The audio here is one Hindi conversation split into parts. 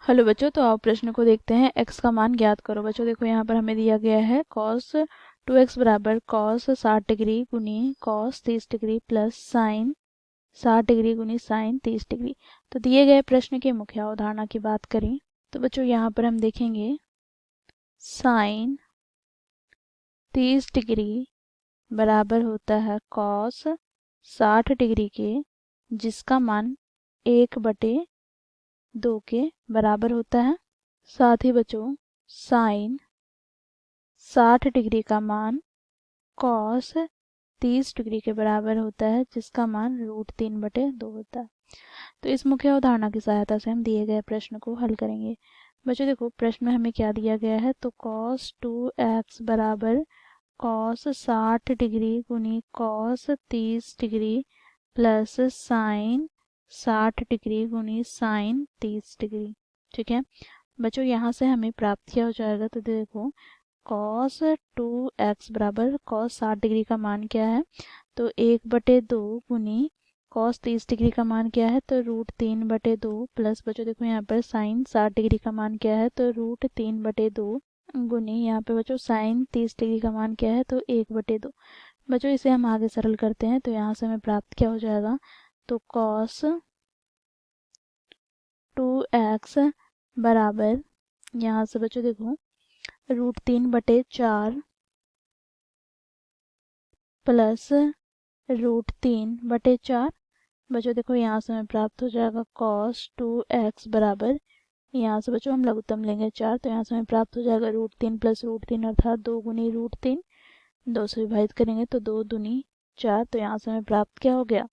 हेलो बच्चों, तो आओ प्रश्न को देखते हैं। x का मान ज्ञात करो। बच्चों देखो यहाँ पर हमें दिया गया है cos 2x बराबर cos 60 डिग्री गुनी cos 30 degree plus sign 60 degree गुनी साइन 30 डिग्री। तो दिए गए प्रश्न की मुख्य अवधारणा की बात करें तो बच्चों यहाँ पर हम देखेंगे साइन 30 डिग्री बराबर होता है cos 60 डिग्री के, जिसका मान 1/2 के बराबर होता है। साथ ही बच्चों साइन 60 डिग्री का मान कॉस 30 डिग्री के बराबर होता है, जिसका मान √3/2 होता है। तो इस मुख्य अवधारणा की सहायता से हम दिए गए प्रश्न को हल करेंगे। बच्चों देखो प्रश्न में हमें क्या दिया गया है, तो cos 2x बराबर cos 60 डिग्री गुनी cos 30 degree plus sign 60 degree गुनी साइन 30 डिग्री। ठीक है बच्चों, यहाँ से हमें प्राप्त किया हो जाएगा। तो देखो cos 2x बराबर cos 60 डिग्री का मान क्या है, तो 1/2 गुनी cos 30 डिग्री का मान क्या है, तो √3/2 प्लस बच्चों देखो यहाँ पर साइन 60 डिग्री का मान क्या है, तो √3/2 गुनी यहाँ पे बच्चों साइन 30 डिग्री का मान क्या है, तो 1/2। बच्चों इसे हम आगे सरल करते हैं तो यहाँ से हमें प्राप्त क्या हो जाएगा, तो cos 2x बराबर यहाँ से बच्चों देखो √3/4 प्लस √3/4। बच्चों देखो यहाँ से हमें प्राप्त हो जाएगा cos 2x बराबर, यहाँ से बच्चों हम लघुत्तम लेंगे 4, तो यहाँ से हमें प्राप्त हो जाएगा √3 प्लस √3 अर्थात 2 गुनी √3। 2 से विभाजित करेंगे तो 2 दूनी 4, तो यहाँ से हमें प्राप्त क्या हो गया,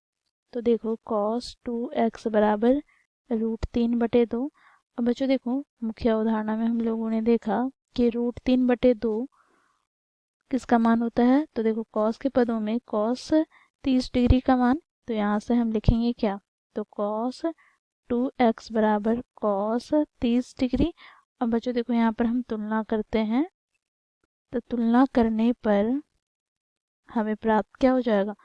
तो देखो cos 2x बराबर √3/2। अब बच्चों देखो मुख्य अवधारणा में हम लोगों ने देखा कि √3/2 किसका मान होता है, तो देखो cos के पदों में cos 30 डिग्री का मान, तो यहाँ से हम लिखेंगे क्या, तो cos 2x बराबर cos 30 डिग्री। अब बच्चों देखो यहाँ पर हम तुलना करते हैं, तो तुलना करने पर हमें प्राप्त क्या हो जाएगा,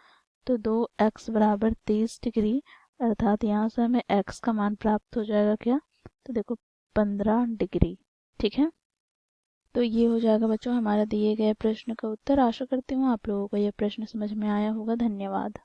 तो 2x बराबर 30 डिग्री अर्थात यहाँ से हमें x का मान प्राप्त हो जाएगा क्या, तो देखो 15 डिग्री। ठीक है, तो ये हो जाएगा बच्चों हमारा दिए गए प्रश्न का उत्तर। आशा करती हूँ आप लोगों को यह प्रश्न समझ में आया होगा। धन्यवाद।